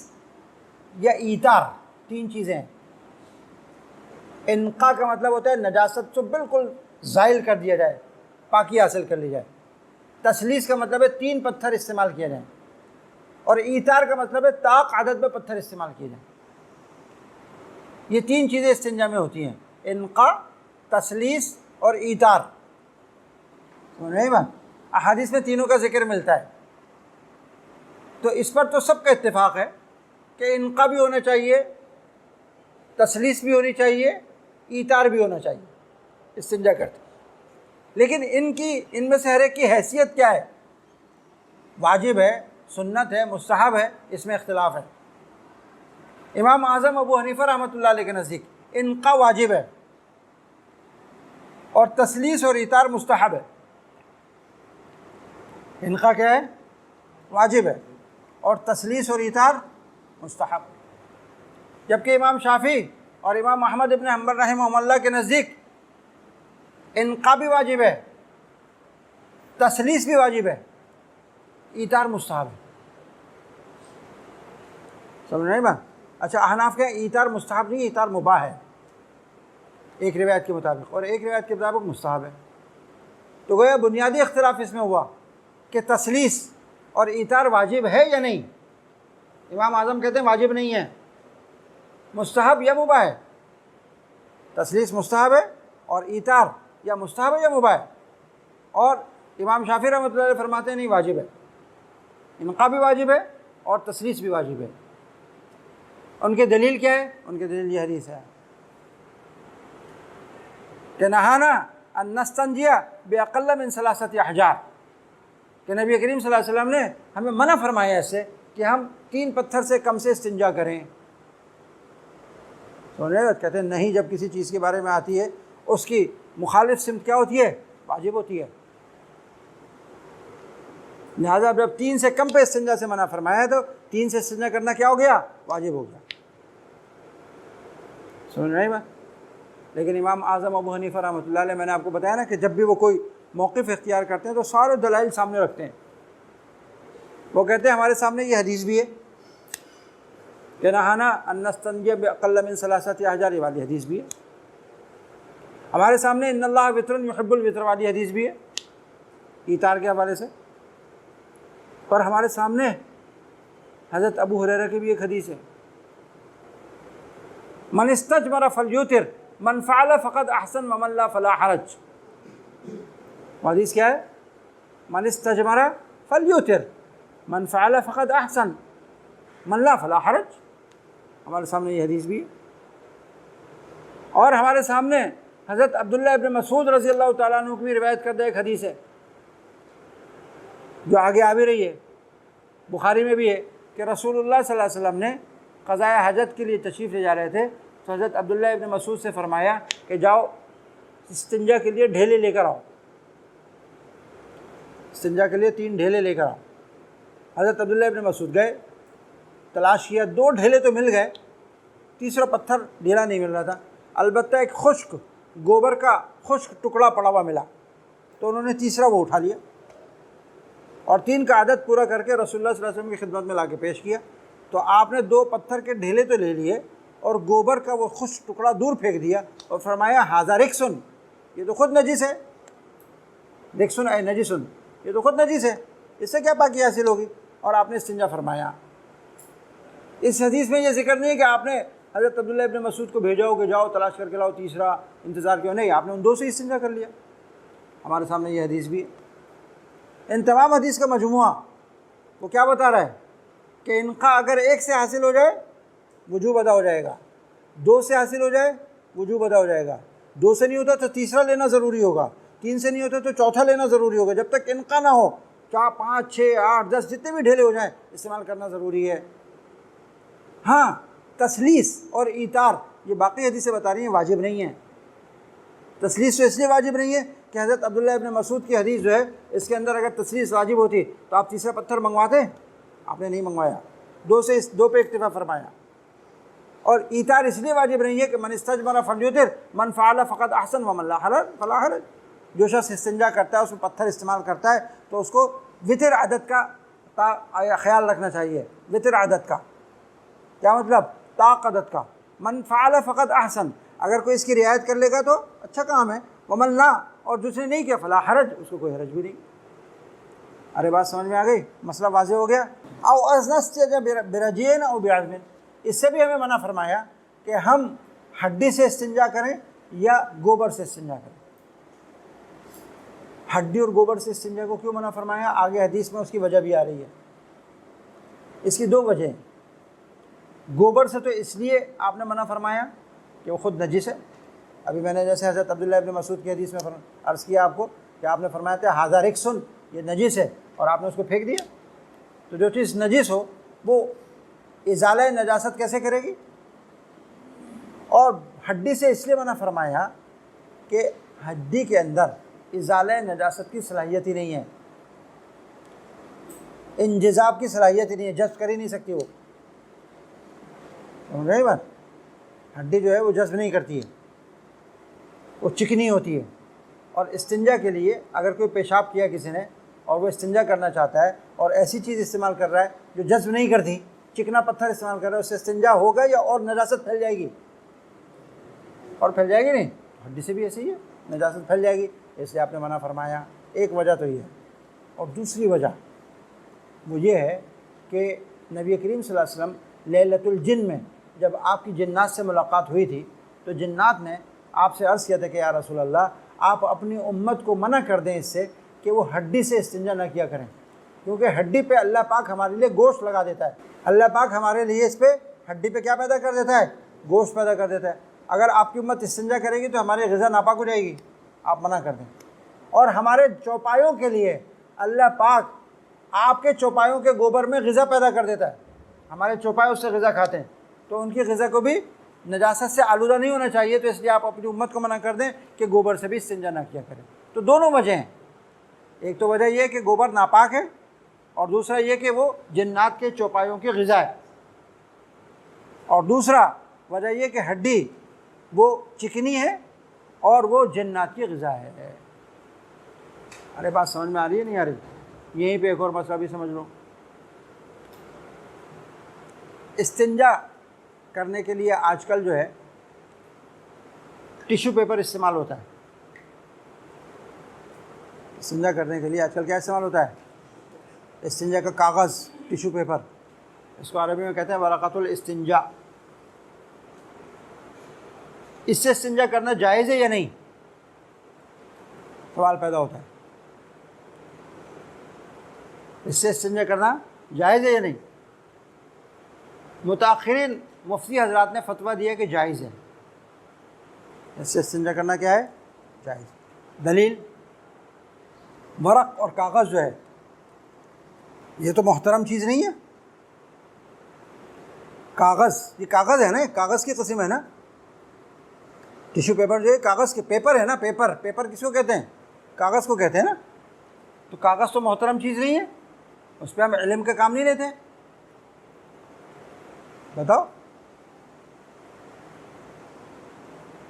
یا ایتار، 3 چیزیں ہیں۔ انقاء کا مطلب ہوتا ہے نجاست کو بالکل زائل کر دیا جائے، پاکی حاصل کر لی جائے۔ تسلیس کا مطلب ہے 3 پتھر استعمال کیے جائیں، اور ایتار کا مطلب ہے طاق عدد میں پتھر استعمال کیے جائیں۔ یہ 3 چیزیں استنجا میں ہوتی ہیں، انقاء، تسلیس اور ایتار۔ نہیں بات، احادیث میں تینوں کا ذکر ملتا ہے، تو اس پر تو سب کا اتفاق ہے کہ انقاء بھی ہونا چاہیے، تسلیس بھی ہونی چاہیے، ایتار بھی ہونا چاہیے استنجا کرتے۔ لیکن ان میں سے ہر ایک کی حیثیت کیا ہے؟ واجب ہے، سنت ہے، مستحب ہے، اس میں اختلاف ہے۔ امام اعظم ابو حنیفہ رحمۃ اللہ علیہ کے نزدیک انقاء واجب ہے اور تسلیس اور ایتار مستحب ہے۔ انقاء کیا ہے؟ واجب ہے، اور تسلیس اور ایتار مستحب۔ جبکہ امام شافعی اور امام احمد ابن حنبل رحمہ اللہ کے نزدیک انقاء بھی واجب ہے، تسلیس بھی واجب ہے، ایتار مستحب ہے۔ سمجھ رہے بات؟ اچھا، احناف کے ایتار مستحب نہیں، ایتار مباح ہے ایک روایت کے مطابق، اور ایک روایت کے مطابق مستحب ہے۔ تو گویا بنیادی اختلاف اس میں ہوا کہ تسلیس اور ایتار واجب ہے یا نہیں۔ امام اعظم کہتے ہیں واجب نہیں ہے، مستحب یا مباح ہے۔ تسلیس مستحب ہے اور ایتار یا مستحب ہے یا مباح ہے، اور امام شافعی رحمۃ اللہ علیہ فرماتے ہیں نہیں، واجب ہے، انقاء بھی واجب ہے اور تسلیس بھی واجب ہے۔ ان کی دلیل کیا ہے؟ ان کی دلیل یہ حدیث ہے کہ نہانا ان نستنجی باقل من 3 احجار، کہ نبی کریم صلی اللہ علیہ وسلم نے ہمیں منع فرمایا اس سے کہ ہم 3 پتھر سے کم سے استنجا کریں. سن رہے ہیں؟ کہتے ہیں نہیں، جب کسی چیز کے بارے میں آتی ہے اس کی مخالف سمت کیا ہوتی ہے؟ واجب ہوتی ہے. لہٰذا جب 3 سے کم پہ استنجا سے منع فرمایا ہے تو 3 سے استنجا کرنا کیا ہو گیا؟ واجب ہو گیا. سن رہے ہیں؟ لیکن امام اعظم ابو حنیفہ رحمۃ اللہ علیہ، میں نے آپ کو بتایا نا کہ جب بھی وہ کوئی موقف اختیار کرتے ہیں تو سارے دلائل سامنے رکھتے ہیں. وہ کہتے ہیں ہمارے سامنے یہ حدیث بھی ہے کہ نہانا ان نستنجی باقل من 3 احجار والی حدیث بھی ہے. ہمارے سامنے ان اللہ وطر یحب الوطر والی حدیث بھی ہے ایتار کے حوالے سے. پر ہمارے سامنے حضرت ابو ہریرہ کی بھی ایک حدیث ہے، من استجمر فلیوتر من فعل فقد احسن ومن لا فلا حرج. وہ حدیث کیا ہے؟ من استجمر فلیوتر من فعل فقد احسن من لا فلا حرج. ہمارے سامنے یہ حدیث بھی ہے. اور ہمارے سامنے حضرت عبداللہ ابن مسعود رضی اللہ تعالیٰ عنہ کی بھی روایت کردہ ایک حدیث ہے جو آگے آ بھی رہی ہے، بخاری میں بھی ہے، کہ رسول اللہ صلی اللہ علیہ وسلم نے قضاء حاجت کے لیے تشریف لے جا رہے تھے تو حضرت عبداللہ ابن مسعود سے فرمایا کہ جاؤ استنجا کے لیے ڈھیلے لے کر آؤ. استنجا کے لیے 3 ڈھیلے لے کر آؤ. حضرت عبداللہ ابن مسعود گئے، تلاش کیا، 2 ڈھیلے تو مل گئے، تیسرا پتھر ڈھیلا نہیں مل رہا تھا. البتہ ایک خشک گوبر کا خشک ٹکڑا پڑا ہوا ملا تو انہوں نے تیسرا وہ اٹھا لیا اور 3 کا عدد پورا کر کے رسول اللہ صلی اللہ علیہ وسلم کی خدمت میں لا کے پیش کیا. تو آپ نے 2 پتھر کے ڈھیلے تو لے لیے اور گوبر کا وہ خشک ٹکڑا دور پھینک دیا اور فرمایا ھذا رکسن، یہ تو خود نجس ہے. رکسن اے نجسن، یہ تو خود نجس ہے، اس سے کیا پاکی حاصل ہوگی؟ اور آپ نے استنجا فرمایا. اس حدیث میں یہ ذکر نہیں ہے کہ آپ نے حضرت عبداللہ ابن مسعود کو بھیجا ہو کہ جاؤ تلاش کر کے لاؤ تیسرا، انتظار کیوں نہیں، آپ نے ان 2 سے استنجا کر لیا. ہمارے سامنے یہ حدیث بھی ہے. ان تمام حدیث کا مجموعہ وہ کیا بتا رہا ہے کہ انقاء اگر 1 سے حاصل ہو جائے وجوب ادا ہو جائے گا، 2 سے حاصل ہو جائے وجوب ادا ہو جائے گا، 2 سے نہیں ہوتا تو تیسرا لینا ضروری ہوگا، 3 سے نہیں ہوتا تو چوتھا لینا ضروری ہوگا. جب تک انقاء نہ ہو 4 5 6 8 10 جتنے بھی ڈھیلے ہو جائیں استعمال کرنا ضروری ہے. ہاں تسلیس اور ایتار یہ باقی حدیثیں بتا رہی ہیں واجب نہیں ہیں. تسلیس تو اس لیے واجب نہیں ہے کہ حضرت عبداللہ ابن مسعود کی حدیث جو ہے اس کے اندر اگر تسلیس واجب ہوتی تو آپ تیسرا پتھر منگواتے، آپ نے نہیں منگوایا، 2 پہ اکتفا فرمایا. اور ایتار اس لیے واجب نہیں ہے کہ من استجمر فلیوتر من فعل فقد احسن ومن لا فلا حرج. جو شخص استنجا کرتا ہے اس میں پتھر استعمال کرتا ہے تو اس کو وطر عدد کا خیال رکھنا چاہیے. وطر عدد کا کیا مطلب؟ طاق عدد کا. من فعل فقد احسن، اگر کوئی اس کی رعایت کر لے گا تو اچھا کام ہے. ومن لا، اور جس نے نہیں کیا فلا حرج، اس کو کوئی حرج بھی نہیں. ارے بات سمجھ میں آ گئی؟ مسئلہ واضح ہو گیا. او ازنستج برجین او بعظم، اس سے بھی ہمیں منع فرمایا کہ ہم ہڈی سے استنجا کریں یا گوبر سے استنجا کریں. ہڈی اور گوبر سے استنجا کو کیوں منع فرمایا؟ آگے حدیث میں اس کی وجہ بھی آ رہی ہے. اس کی 2 وجہیں. گوبر سے تو اس لیے آپ نے منع فرمایا کہ وہ خود نجس ہے. ابھی میں نے جیسے حضرت عبداللہ ابن مسعود کی حدیث میں عرض کیا آپ کو کہ آپ نے فرمایا تھا ھذا رکسن، یہ نجس ہے، اور آپ نے اس کو پھینک دیا. تو جو چیز نجس ہو وہ ازالہ نجاست کیسے کرے گی؟ اور ہڈی سے اس لیے منع فرمایا کہ ہڈی کے اندر ازالہ نجاست کی صلاحیت ہی نہیں ہے، انجذاب کی صلاحیت ہی نہیں ہے، جذب کر ہی نہیں سکتی. وہ سمجھ رہے بات؟ ہڈی جو ہے وہ جذب نہیں کرتی ہے، وہ چکنی ہوتی ہے. اور استنجا کے لیے اگر کوئی پیشاب کیا کسی نے اور وہ استنجا کرنا چاہتا ہے اور ایسی چیز استعمال کر رہا ہے جو جذب نہیں کرتی، چکنا پتھر استعمال کر رہا ہے، اس سے استنجا ہوگا یا اور نجاست پھیل جائے گی؟ اور پھیل جائے گی نہیں. ہڈی سے بھی ایسے ہی ہے، نجاست پھیل جائے گی. اس لیے آپ نے منع فرمایا. ایک وجہ تو یہ ہے. اور دوسری وجہ وہ یہ ہے کہ نبی کریم صلی اللہ علیہ وسلم لیلۃ الجن میں جب آپ کی جنات سے ملاقات ہوئی تھی تو جنات نے آپ سے عرض کیا تھا کہ یا رسول اللہ آپ اپنی امت کو منع کر دیں اس سے کہ وہ ہڈی سے استنجا نہ کیا کریں، کیونکہ ہڈی پہ اللہ پاک ہمارے لیے گوشت لگا دیتا ہے. اللہ پاک ہمارے لیے اس پہ ہڈی پہ کیا پیدا کر دیتا ہے؟ گوشت پیدا کر دیتا ہے. اگر آپ کی امت استنجا کرے گی تو ہماری غذا ناپاک ہو جائے گی. آپ منع کر دیں. اور ہمارے چوپایوں کے لیے اللہ پاک آپ کے چوپایوں کے گوبر میں غذا پیدا کر دیتا ہے، ہمارے چوپائے اس سے غذا کھاتے ہیں، تو ان کی غذا کو بھی نجاست سے آلودہ نہیں ہونا چاہیے، تو اس لیے آپ اپنی امت کو منع کر دیں کہ گوبر سے بھی استنجا نہ کیا کریں۔ تو دونوں وجہ ہیں، ایک تو وجہ یہ ہے کہ گوبر ناپاک ہے، اور دوسرا یہ کہ وہ جنات کے چوپایوں کی غذا ہے، اور دوسرا وجہ یہ کہ ہڈی وہ چکنی ہے اور وہ جنات کی غذا ہے۔ ارے بات سمجھ میں آ رہی ہے نہیں آ رہی؟ یہیں پہ ایک اور مسئلہ بھی سمجھ لو۔ استنجا کرنے کے لیے آج کل جو ہے ٹیشو پیپر استعمال ہوتا ہے۔ استنجا کرنے کے لیے آج کل کیا استعمال ہوتا ہے؟ استنجا کا کاغذ، ٹیشو پیپر، اس کو عربی میں کہتے ہیں ورقۃ الاستنجا۔ اس سے استنجا کرنا جائز ہے یا نہیں؟ سوال پیدا ہوتا ہے، اس سے استنجا کرنا جائز ہے یا نہیں؟ متاخرین مفتی حضرات نے فتویٰ دیا کہ جائز ہے، اس سے استنجا کرنا کیا ہے؟ جائز۔ دلیل؟ ورق اور کاغذ جو ہے یہ تو محترم چیز نہیں ہے۔ کاغذ، یہ کاغذ ہے نا، کاغذ کی قسم ہے نا، ٹیشو پیپر جو ہے کاغذ کے پیپر ہے نا، پیپر کس کو کہتے ہیں؟ کاغذ کو کہتے ہیں نا۔ تو کاغذ تو محترم چیز نہیں ہے، اس پہ ہم علم کا کام نہیں لیتے۔ بتاؤ،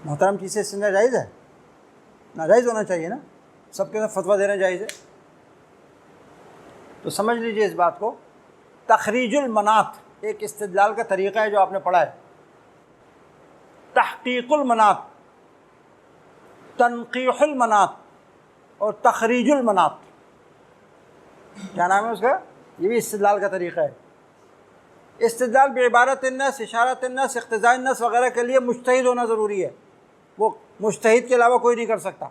محترم چیز سے استنجا جائز ہے؟ ناجائز ہونا چاہیے نا، سب کے ساتھ فتویٰ دینا جائز ہے۔ تو سمجھ لیجئے اس بات کو، تخریج المناط ایک استدلال کا طریقہ ہے جو آپ نے پڑھا ہے، تحقیق المناط، تنقیح المناط اور تخریج المناط، کیا نام ہے اس کا؟ یہ بھی استدلال کا طریقہ ہے۔ استدلال بعبارت النص، اشارت النص، اقتضاء النص وغیرہ کے لیے مجتہد ہونا ضروری ہے، وہ مجتہد کے علاوہ کوئی نہیں کر سکتا۔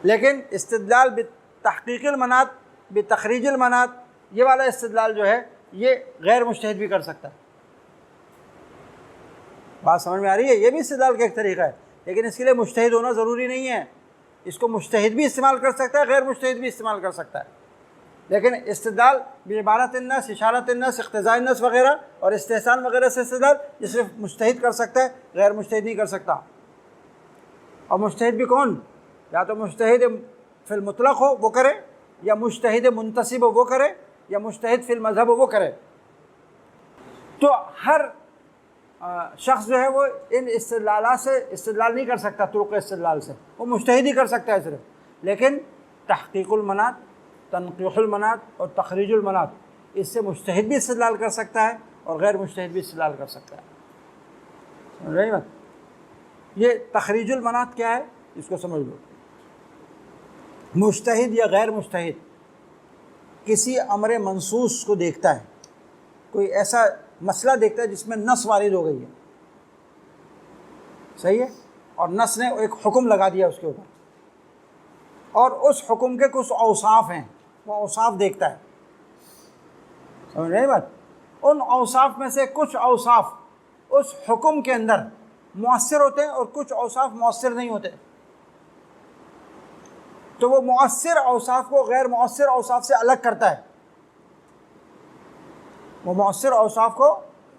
لیکن استدلال بتحقیق المناط، بتخریج المناط، یہ والا استدلال جو ہے یہ غیر مجتہد بھی کر سکتا ہے۔ بات سمجھ میں آ رہی ہے؟ یہ بھی استدلال کا ایک طریقہ ہے، لیکن اس کے لیے مجتہد ہونا ضروری نہیں ہے۔ اس کو مجتہد بھی استعمال کر سکتا ہے، غیر مجتہد بھی استعمال کر سکتا ہے۔ لیکن استدلال بعبارت النص، اشارت النص، اقتضاء النص وغیرہ اور استحسان وغیرہ سے استدلال یہ صرف مجتہد کر سکتا ہے، غیر مجتہد نہیں کر سکتا۔ اور مجتہد بھی کون؟ یا تو مجتہد فی المطلق ہو وہ کرے، یا مجتہد منتسب ہو وہ کرے، یا مجتہد فی المذہب ہو وہ کرے۔ تو ہر شخص جو ہے وہ ان استدلالات سے استدلال نہیں کر سکتا، طرق استدلال سے، وہ مجتہد ہی کر سکتا ہے صرف۔ لیکن تحقیق المناط، تنقیح المناط اور تخریج المناط، اس سے مجتہد بھی استدلال کر سکتا ہے اور غیر مجتہد بھی استدلال کر سکتا ہے۔ سمجھ رہی بات؟ یہ تخریج المناط کیا ہے اس کو سمجھ لو۔ مجتہد یا غیر مجتہد کسی امر منصوص کو دیکھتا ہے، کوئی ایسا مسئلہ دیکھتا ہے جس میں نص وارد ہو گئی ہے، صحیح ہے، اور نص نے ایک حکم لگا دیا اس کے اوپر، اور اس حکم کے کچھ اوصاف ہیں، وہ اوصاف دیکھتا ہے۔ سمجھ رہے ہیں بات؟ ان اوصاف میں سے کچھ اوصاف اس حکم کے اندر مؤثر ہوتے ہیں اور کچھ اوصاف مؤثر نہیں ہوتے، تو وہ مؤثر اوصاف کو غیر مؤثر اوصاف سے الگ کرتا ہے، وہ مؤثر اوصاف کو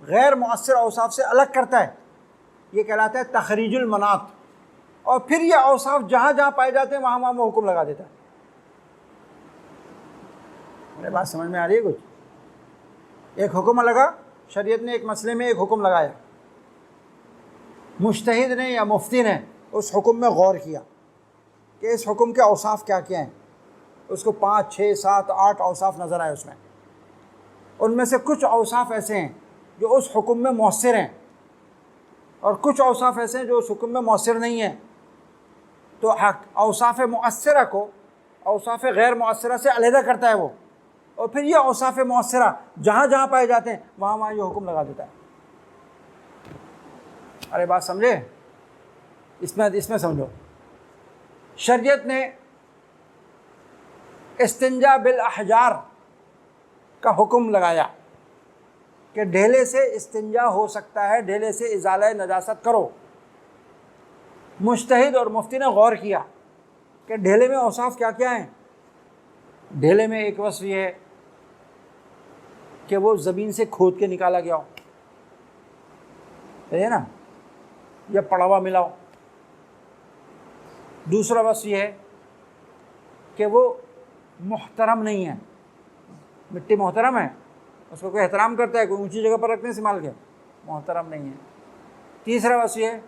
غیر مؤثر اوصاف سے الگ کرتا ہے، یہ کہلاتا ہے تخریج المناط۔ اور پھر یہ اوصاف جہاں جہاں پائے جاتے ہیں وہاں وہاں وہ حکم لگا دیتا ہے۔ میرے بات سمجھ میں آ رہی ہے کچھ؟ ایک حکم لگا، شریعت نے ایک مسئلے میں ایک حکم لگایا، مجتہد نے یا مفتی نے اس حکم میں غور کیا کہ اس حکم کے اوصاف کیا کیا ہیں، اس کو 5 6 7 8 اوصاف نظر آئے اس میں، ان میں سے کچھ اوصاف ایسے ہیں جو اس حکم میں مؤثر ہیں اور کچھ اوصاف ایسے ہیں جو اس حکم میں مؤثر نہیں ہیں۔ تو اوصاف مؤثرہ کو اوصاف غیر مؤثرہ سے علیحدہ کرتا ہے وہ، اور پھر یہ اوصاف مؤثرہ جہاں جہاں پائے جاتے ہیں وہاں وہاں یہ حکم لگا دیتا ہے۔ ارے بات سمجھے؟ اس میں سمجھو، شریعت نے استنجا بالاحجار کا حکم لگایا کہ ڈھیلے سے استنجا ہو سکتا ہے، ڈھیلے سے ازالہ نجاست کرو۔ مجتہد اور مفتی نے غور کیا کہ ڈھیلے میں اوصاف کیا کیا ہیں، ڈھیلے میں ایک وصف یہ ہے کہ وہ زمین سے کھود کے نکالا گیا ہو، ہے نا، یا پڑا ہوا ملا ہو۔ دوسرا وصف یہ ہے کہ وہ محترم نہیں ہے، مٹی محترم ہے، اس کو کوئی احترام کرتا ہے، کوئی اونچی جگہ پر رکھنے سے مال کے، محترم نہیں ہے۔ تیسرا وصف یہ ہے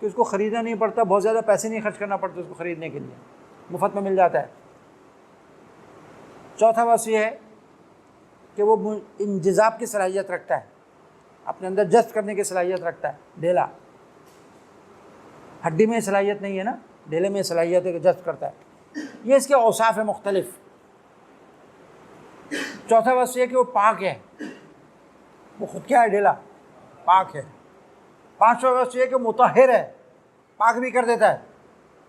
کہ اس کو خریدنا نہیں پڑتا، بہت زیادہ پیسے نہیں خرچ کرنا پڑتا اس کو خریدنے کے لیے، مفت میں مل جاتا ہے۔ چوتھا وصف یہ ہے کہ وہ انجذاب کی صلاحیت رکھتا ہے، اپنے اندر جذب کرنے کی صلاحیت رکھتا ہے۔ ڈھیلا ہڈی میں صلاحیت نہیں ہے نا، ڈھیلے میں صلاحیت ہے کہ جذب کرتا ہے۔ یہ اس کے اوصاف ہے مختلف۔ چوتھا وصف یہ کہ وہ پاک ہے، وہ خود کیا ہے؟ ڈھیلا پاک ہے۔ پانچواں وصف یہ کہ مطہر ہے، پاک بھی کر دیتا ہے،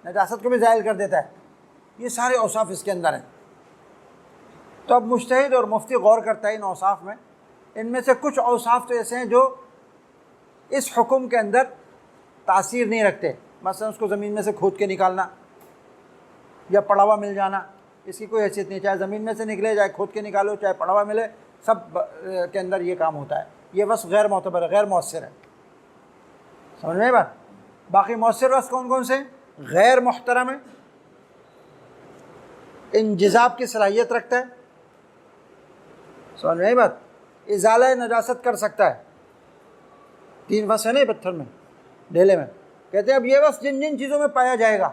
نجاست کو بھی زائل کر دیتا ہے۔ یہ سارے اوصاف اس کے اندر ہیں۔ تو اب مجتہد اور مفتی غور کرتا ہے ان اوصاف میں، ان میں سے کچھ اوصاف تو ایسے ہیں جو اس حکم کے اندر تاثیر نہیں رکھتے، مثلا اس کو زمین میں سے کھود کے نکالنا یا پڑا ہوا مل جانا، اس کی کوئی حیثیت نہیں، چاہے زمین میں سے نکلے، چاہے کھود کے نکالو، چاہے پڑا ہوا ملے، سب کے اندر یہ کام ہوتا ہے۔ یہ وصف غیر معتبر ہے، غیر مؤثر ہے، سمجھ میں بات؟ باقی مؤثر وصف کون کون سے؟ غیر محترم ہے، انجذاب کی صلاحیت رکھتا ہے، سمجھ میں بات؟ ازالہ نجاست کر سکتا ہے۔ 3 وصف ہے نا پتھر میں، ڈھیلے میں، کہتے ہیں اب یہ وصف جن جن چیزوں میں پایا جائے گا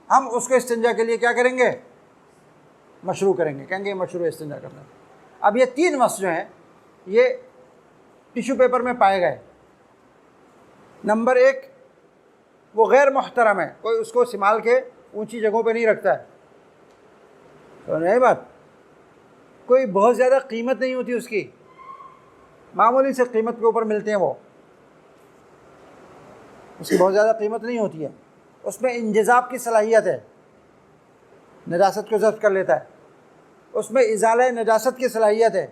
ہم اس کو استنجا کے لیے کیا کریں گے؟ مشروع کریں گے، کہیں گے یہ مشروع استنجا کرنا۔ اب یہ 3 وصف جو ہیں یہ ٹیشو پیپر میں پائے گئے۔ نمبر 1، وہ غیر محترم ہے، کوئی اس کو سنبھال کے اونچی جگہوں پہ نہیں رکھتا ہے، تو نہیں بات، کوئی بہت زیادہ قیمت نہیں ہوتی اس کی، معمولی سے قیمت کے اوپر ملتے ہیں، وہ اس کی بہت زیادہ قیمت نہیں ہوتی ہے، اس میں انجذاب کی صلاحیت ہے، نجاست کو ضبط کر لیتا ہے، اس میں ازالہ نجاست کی صلاحیت ہے۔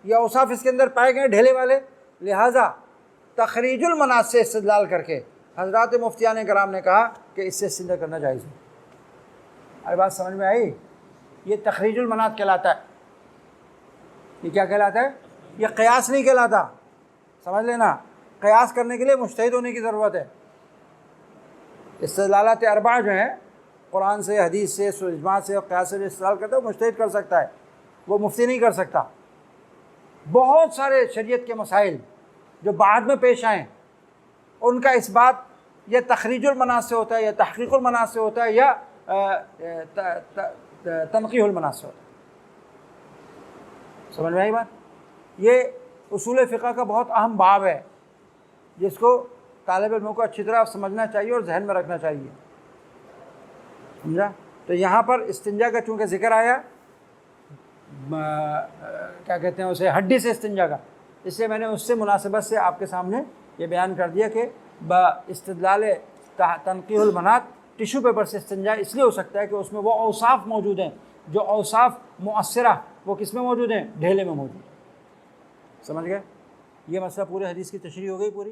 یہ اوصاف اس کے اندر پائے گئے ڈھیلے والے، لہٰذا تخریج المناط سے استدلال کر کے حضرات مفتیان کرام نے کہا کہ اس سے استنجا کرنا جائز ہے۔ ارے بات سمجھ میں آئی؟ یہ تخریج المناط کہلاتا ہے۔ یہ کیا کہلاتا ہے؟ یہ قیاس نہیں کہلاتا، سمجھ لینا۔ قیاس کرنے کے لیے مجتہد ہونے کی ضرورت ہے۔ استدلالات 4 جو ہیں، قرآن سے، حدیث سے، اجماع سے اور قیاس سے استدلال کرتا ہے، وہ مجتہد کر سکتا ہے، وہ مفتی نہیں کر سکتا۔ بہت سارے شریعت کے مسائل جو بعد میں پیش آئیں، ان کا اس بات یا تخریج المناط سے ہوتا ہے، یا تحقیق المناط سے ہوتا ہے، یا تنقیح المناط سے ہوتا ہے۔ سمجھ میں آئی بات؟ یہ اصول فقہ کا بہت اہم باب ہے، جس کو طالب علموں کو اچھی طرح سمجھنا چاہیے اور ذہن میں رکھنا چاہیے، سمجھا؟ تو یہاں پر استنجا کا چونکہ ذکر آیا، کیا کہتے ہیں اسے، ہڈی سے استنجا کا، اس سے میں نے اس سے مناسبت سے آپ کے سامنے یہ بیان کر دیا کہ استدلال تنقیح المناط ٹیشو پیپر سے استنجا اس لیے ہو سکتا ہے کہ اس میں وہ اوصاف موجود ہیں جو اوصاف مؤثرہ، وہ کس میں موجود ہیں؟ ڈھیلے میں موجود ہیں۔ سمجھ گئے؟ یہ مسئلہ پورے حدیث کی تشریح ہو گئی پوری۔